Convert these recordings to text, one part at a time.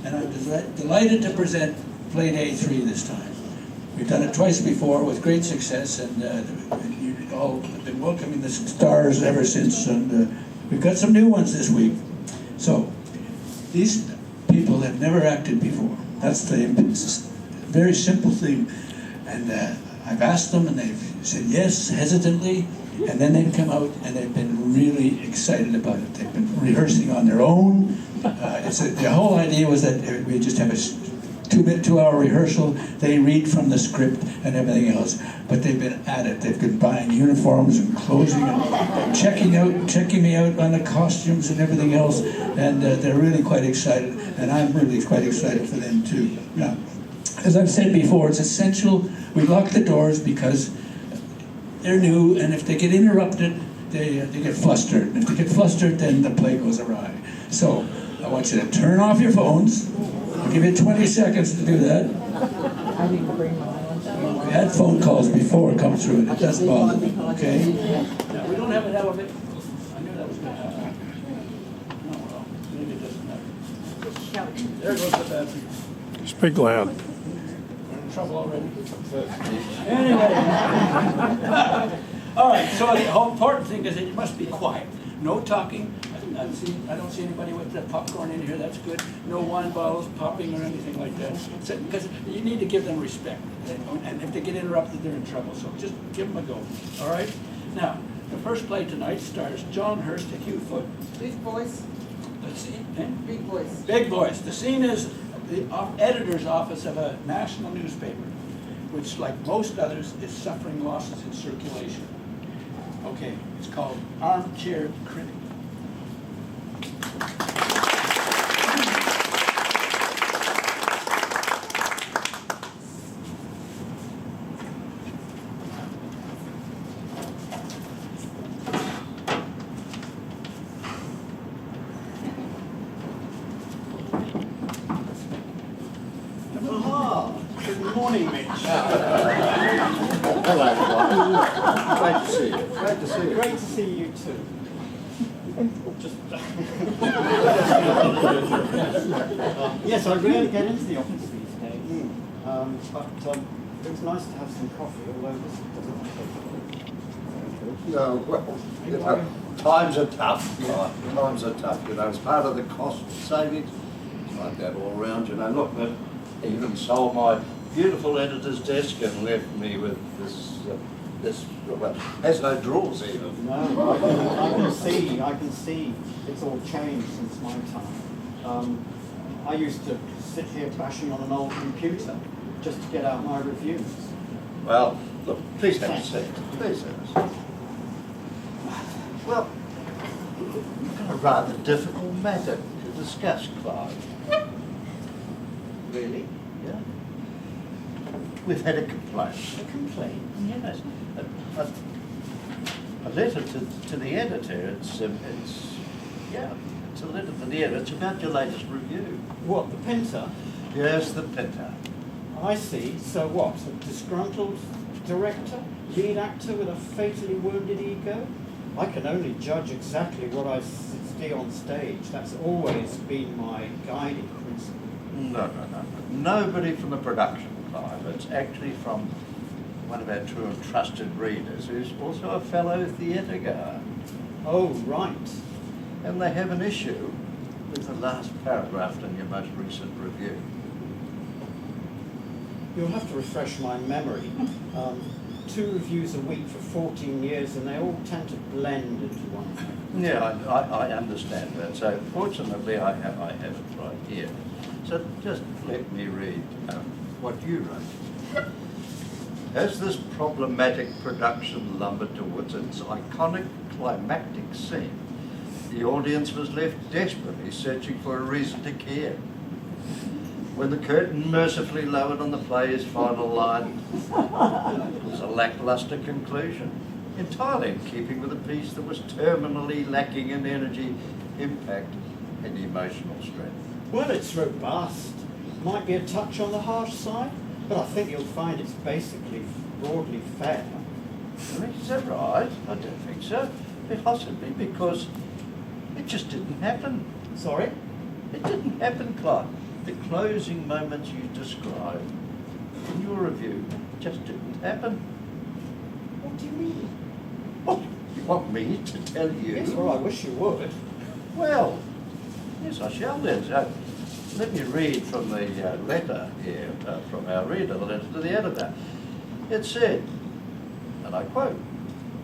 and I'm delighted to present play day 3 this time. We've done it twice before with great success, and you all have been welcoming the stars ever since, and we've got some new ones this week. So, these people have never acted before. That's the very simple thing. And I've asked them, and they've said yes, hesitantly, and then they've come out and they've been really excited about it. They've been rehearsing on their own. The whole idea was that we just have a 2-hour rehearsal. They read from the script and everything else, but they've been at it. They've been buying uniforms and clothing and checking me out on the costumes and everything else, and they're really quite excited, and I'm really quite excited for them too. Now, as I've said before, it's essential we lock the doors because they're new, and if they get interrupted, they get flustered. And if they get flustered, then the play goes awry. So I want you to turn off your phones. I'll give you 20 seconds to do that. I need to bring mine. We had phone calls before come through, and it doesn't bother me, okay? Now, we don't have an elevator. I knew that was going to happen. No, well, maybe it doesn't matter. There goes the battery. Speak loud. We're in trouble already. Anyway. All right, so the whole important thing is that it must be quiet. No talking. I don't see anybody with the popcorn in here. That's good. No wine bottles popping or anything like that. Because you need to give them respect. And if they get interrupted, they're in trouble. So just give them a go. All right? Now, the first play tonight stars John Hirst and Hugh Foot. Big voice. Let's see. Big voice. Big voice. The scene is the editor's office of a national newspaper, which, like most others, is suffering losses in circulation. Okay, it's called Armchair Critic. Good morning, Mitch. Hello, everyone. Great to see you. Great to see you. Great to see you too. Yes, I rarely get into the office these days, but it was nice to have some coffee, although this doesn't take No, well, you know, times are tough. Times are tough. You know, it's part of the cost savings. It's like that all around. You know, look, they even sold my beautiful editor's desk and left me with this well, has no drawers even. No, I can see it's all changed since my time. I used to sit here bashing on an old computer just to get out my reviews. Well, look, please have a seat. Please have a seat. Well, we've got a rather difficult matter to discuss, Clive. Really? Yeah. We've had a complaint. A complaint? Yes. A letter to the editor. It's a letter to the editor. It's about your latest review. What, the Pinter? Yes, the Pinter. I see. So what? A disgruntled director? Lead actor with a fatally wounded ego? I can only judge exactly what I see on stage. That's always been my guiding principle. No. Nobody from the production, Clive. It's actually from one of our true and trusted readers who's also a fellow theatre goer. Oh, right. And they have an issue with the last paragraph in your most recent review. You'll have to refresh my memory. 2 reviews a week for 14 years, and they all tend to blend into one thing. Yeah, I understand that. So fortunately, I have it right here. So just let me read what you wrote. As this problematic production lumbered towards its iconic climactic scene, the audience was left desperately searching for a reason to care. When the curtain mercifully lowered on the play's final line, it was a lackluster conclusion, entirely in keeping with a piece that was terminally lacking in energy, impact, and emotional strength. Well, it's robust. Might be a touch on the harsh side, but I think you'll find it's basically broadly fair. Really? Is that right? I don't think so. Possibly because it just didn't happen. Sorry? It didn't happen, Clive. the closing moments you described in your review just didn't happen. What do you mean? What? You want me to tell you? Yes, well, I wish you would. Well, yes, I shall then. So, let me read from the letter here, from our reader, the letter to the editor. It said, and I quote,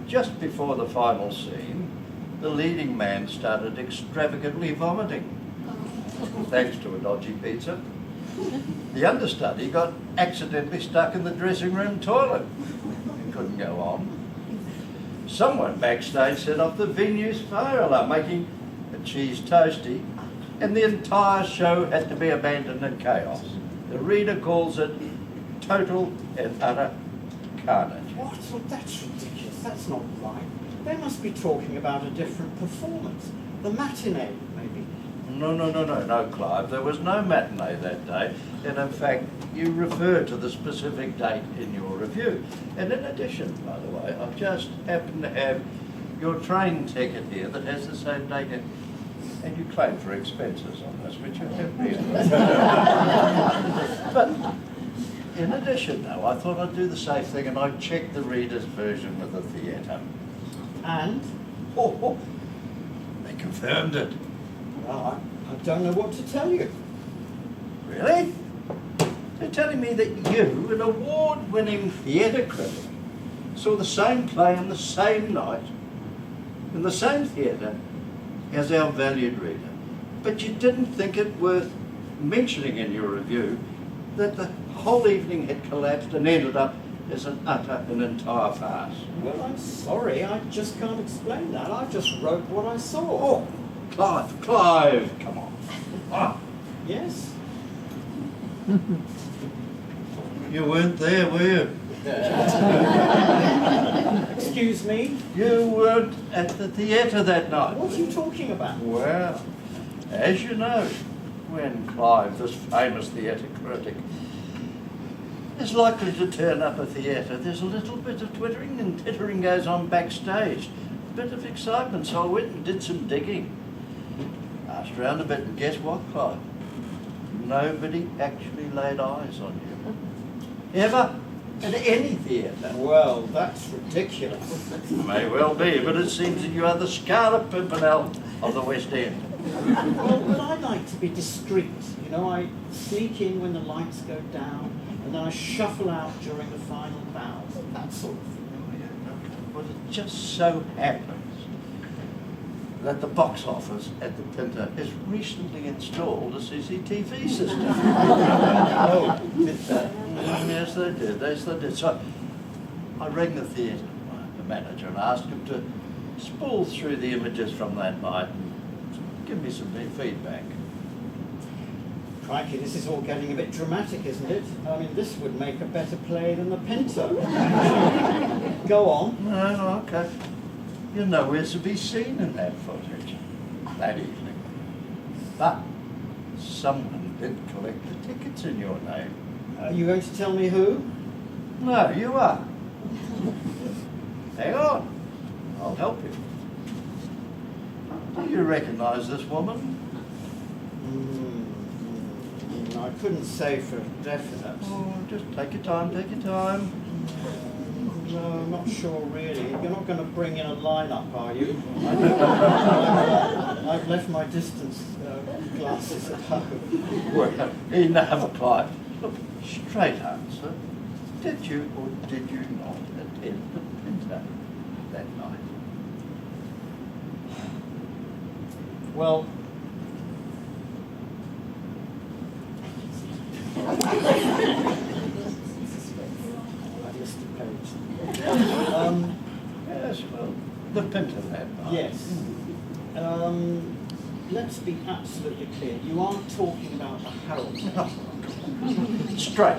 "Just before the final scene, the leading man started extravagantly vomiting, thanks to a dodgy pizza. The understudy got accidentally stuck in the dressing room toilet and couldn't go on. Someone backstage set off the venue's fire alarm, making a cheese toasty, and the entire show had to be abandoned in chaos. The reader calls it total and utter carnage." What? Well, that's ridiculous. That's not right. They must be talking about a different performance. The matinee, maybe. No, Clive. There was no matinee that day. And in fact, you refer to the specific date in your review. And in addition, by the way, I've just happened to have your train ticket here that has the same date in. And you claim for expenses on this, which you have realised. But in addition, though, I thought I'd do the safe thing and I'd check the reader's version with the theatre. And? Oh, they confirmed it. Well, I don't know what to tell you. Really? They're telling me that you, an award-winning theatre critic, saw the same play on the same night, in the same theatre, as our valued reader. But you didn't think it worth mentioning in your review that the whole evening had collapsed and ended up as an utter and entire farce. Well, I'm sorry. I just can't explain that. I just wrote what I saw. Oh, Clive, come on. Ah, Yes? you weren't there, were you? Excuse me? You weren't at the theatre that night. What are you talking about? Well, as you know, when Clive, this famous theatre critic, is likely to turn up a theatre, there's a little bit of twittering and tittering goes on backstage. A bit of excitement, so I went and did some digging. Asked around a bit, and guess what, Clive? Nobody actually laid eyes on you. Ever? At any theatre. Well, that's ridiculous. May well be, but it seems that you are the Scarlet Pimpernel of the West End. Well, but I like to be discreet. You know, I sneak in when the lights go down, and then I shuffle out during the final bows. That sort of thing. Well, it just so happens that the box office at the Pinter has recently installed a CCTV system. Oh, Yes, they did. So I rang the theatre, the manager, and asked him to spool through the images from that night and give me some feedback. crikey, this is all getting a bit dramatic, isn't it? I mean, this would make a better play than the Pinter. Go on. No, okay. You're nowhere to be seen in that footage that evening. But someone did collect the tickets in your name. Are you going to tell me who? No, you are. Hang on. I'll help you. Do you recognise this woman? I couldn't say for definite. Oh, just take your time, No, I'm not sure really. You're not going to bring in a lineup, are you? I've left my distance glasses at home. Well, enough, Clive. Look, straight answer. Did you or did you not attend the Pinter that night? Well, I missed a page. Yes, well, the Pinter that night. Yes. Let's be absolutely clear. You aren't talking about a Harold. Straight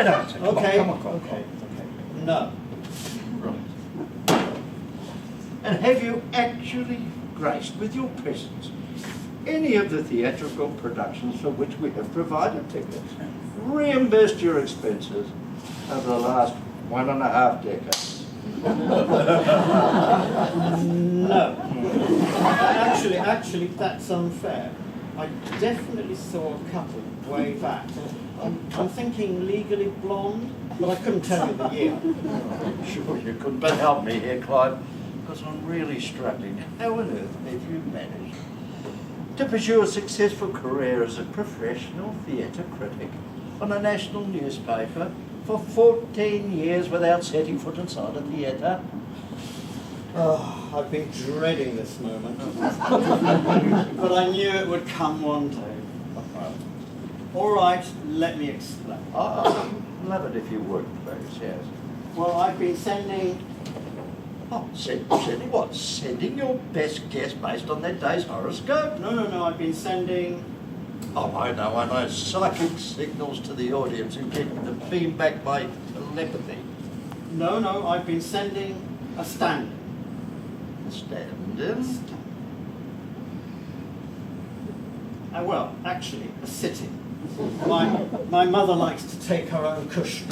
answer. Come Okay. on. Okay. No. Right. And have you actually graced with your presence any of the theatrical productions for which we have provided tickets? Reimbursed your expenses over the last 1.5 decades? No. Actually, that's unfair. I definitely saw a couple way back. I'm thinking Legally Blonde, but I couldn't tell you the year. Sure you couldn't, but help me here, Clive, because I'm really struggling. How on earth have you managed to pursue a successful career as a professional theatre critic on a national newspaper for 14 years without setting foot inside a theatre? Oh, I've been dreading this moment. But I knew it would come one day. All right, let me explain. Oh, love it if you would, please, yes. Well, I've been sending... Oh, sending what? Sending your best guess based on that day's horoscope? No, I've been sending... Oh, I know. Psychic signals to the audience and getting them to beam back by telepathy. No, I've been sending a stand. Stand-in? Well, actually, a sitting. My mother likes to take her own cushion.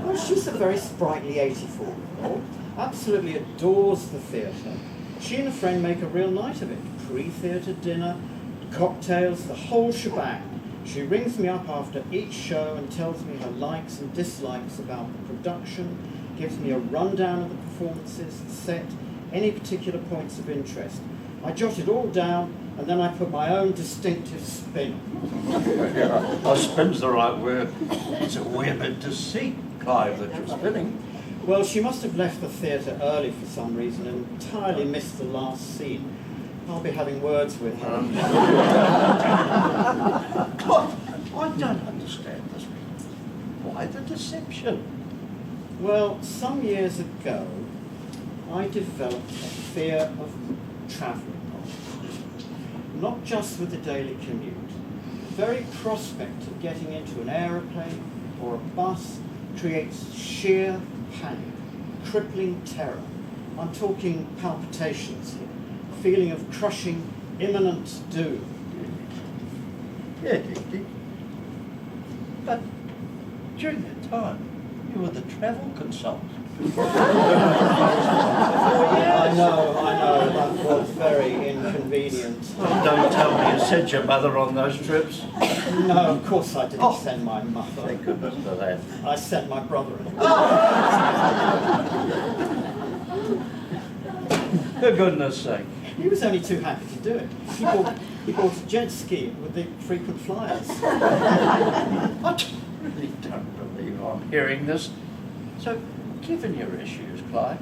Well, she's a very sprightly 84-year-old. Absolutely adores the theatre. She and a friend make a real night of it. Pre-theatre dinner, cocktails, the whole shebang. She rings me up after each show and tells me her likes and dislikes about the production, gives me a rundown of the performances, the set, any particular points of interest. I jot it all down, and then I put my own distinctive spin on it. Oh, spin's the right word. It's a web of deceit, Clive, that you're spinning. Well, she must have left the theatre early for some reason and entirely missed the last scene. I'll be having words with her. Clive, I don't understand this. Why the deception? Well, some years ago, I developed a fear of travelling. Not just with the daily commute. The very prospect of getting into an aeroplane or a bus creates sheer panic, crippling terror. I'm talking palpitations here, a feeling of crushing, imminent doom. Yeah, Dickie. But during that time, you were the travel consultant. I know, that was very inconvenient. Oh, don't tell me you sent your mother on those trips. No, of course I didn't send my mother. Thank goodness for that. I sent my brother-in-law. For goodness sake. He was only too happy to do it. He bought a jet ski with the frequent flyers. I really don't believe I'm hearing this. So, given your issues, Clive,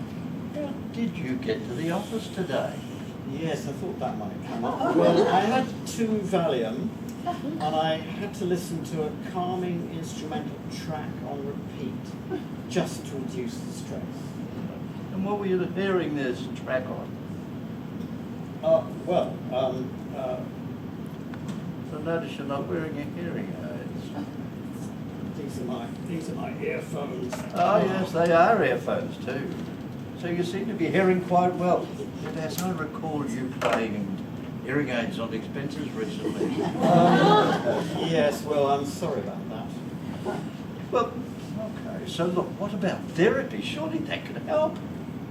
how did you get to the office today? Yes, I thought that might come up. Well, I had 2 Valium, and I had to listen to a calming instrumental track on repeat, just to reduce the stress. And what were you hearing this track on? I notice you're not wearing your hearing aids. These are my earphones. Oh yes, they are earphones too. So you seem to be hearing quite well. Yet as I recall you playing hearing aids on expenses recently. Yes, well, I'm sorry about that. Well, okay, so look, what about therapy? Surely that could help.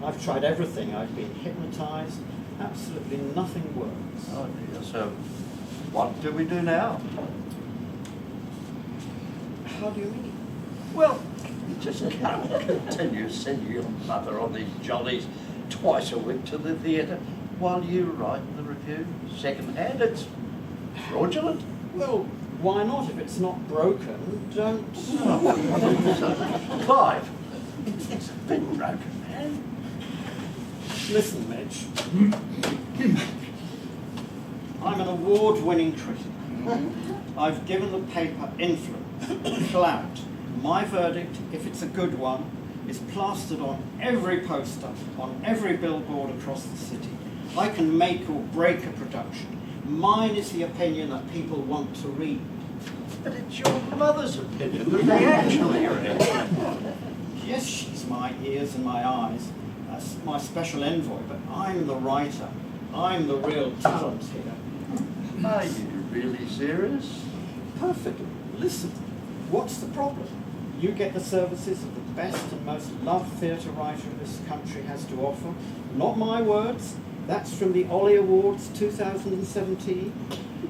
I've tried everything. I've been hypnotized. Absolutely nothing works. Oh dear, so what do we do now? How do you mean? Well, you just can't continue sending your mother on these jollies twice a week to the theatre while you write the review second-hand. It's fraudulent. Well, why not? If it's not broken, don't... Clive, it's a bit broken, man. Listen, Mitch. I'm an award-winning critic. I've given the paper influence, clout. My verdict, if it's a good one, is plastered on every poster, on every billboard across the city. I can make or break a production. Mine is the opinion that people want to read. But it's your mother's opinion that they actually read. Yes, she's my ears and my eyes. That's my special envoy, but I'm the writer. I'm the real talent here. Are you really serious? Perfectly. Listen, what's the problem? You get the services of the best and most loved theatre writer this country has to offer. Not my words. That's from the Ollie Awards 2017.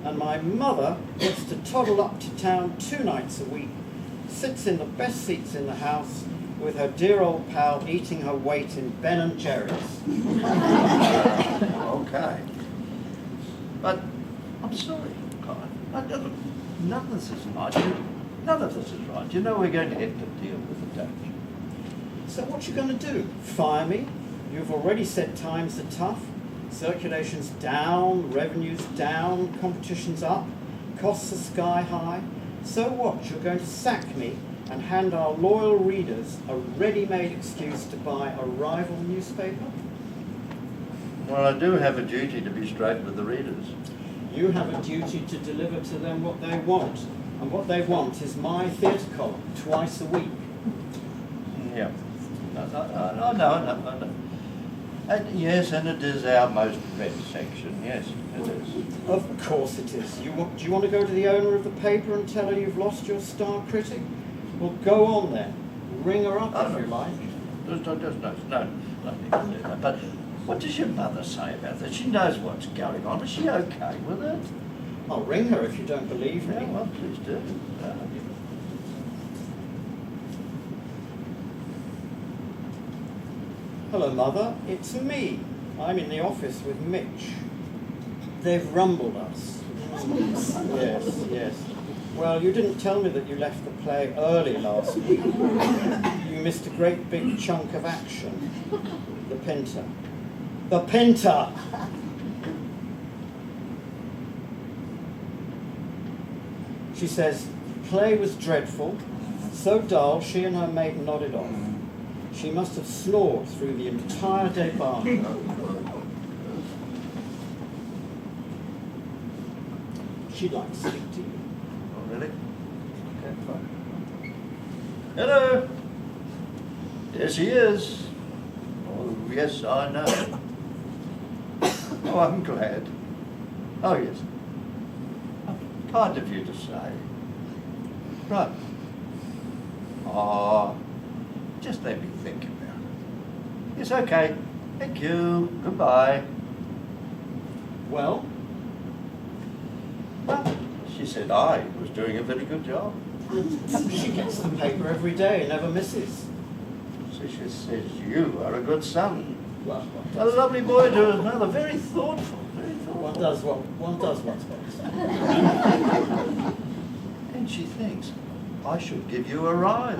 And my mother gets to toddle up to town 2 nights a week, sits in the best seats in the house with her dear old pal eating her weight in Ben & Jerry's. Okay. But I'm sorry, Clive. Look, none of this is right. None of this is right. You know we're going to have to deal with the Dutch. So what you going to do? Fire me? You've already said times are tough. Circulation's down, revenue's down, competition's up, costs are sky high. So what? You're going to sack me and hand our loyal readers a ready-made excuse to buy a rival newspaper? Well, I do have a duty to be straight with the readers. You have a duty to deliver to them what they want. And what they want is my theatre column twice a week. Yeah. No. And yes, and it is our most read section. Yes, it is. Of course it is. Do you want to go to the owner of the paper and tell her you've lost your star critic? Well, go on then. Ring her up if you like. No need to do that. But what does your mother say about that? She knows what's going on. Is she okay with it? I'll ring her if you don't believe me. Yeah, well, please do. Hello, Mother. It's me. I'm in the office with Mitch. They've rumbled us. Yes. Well, you didn't tell me that you left the play early last week. You missed a great big chunk of action. The Pinter. The Pinter! She says, play was dreadful, so dull she and her mate nodded off. She must have snored through the entire debacle. She'd like to speak to you. Oh, really? Okay, fine. Hello. Yes, he is. Oh, yes, I know. Oh, I'm glad. Oh, yes. Kind of you to say. Right. Just let me think about it. Yes, okay. Thank you. Goodbye. Well, She said I was doing a very good job. she gets the paper every day, never misses. So she says you are a good son. Well, A lovely boy to another, very thoughtful, very thoughtful. one does what's best. And she thinks I should give you a rise.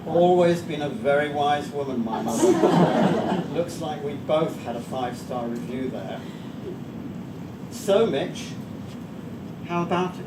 Always been a very wise woman, my mother. Looks like we both had a 5-star review there. So, Mitch, how about it?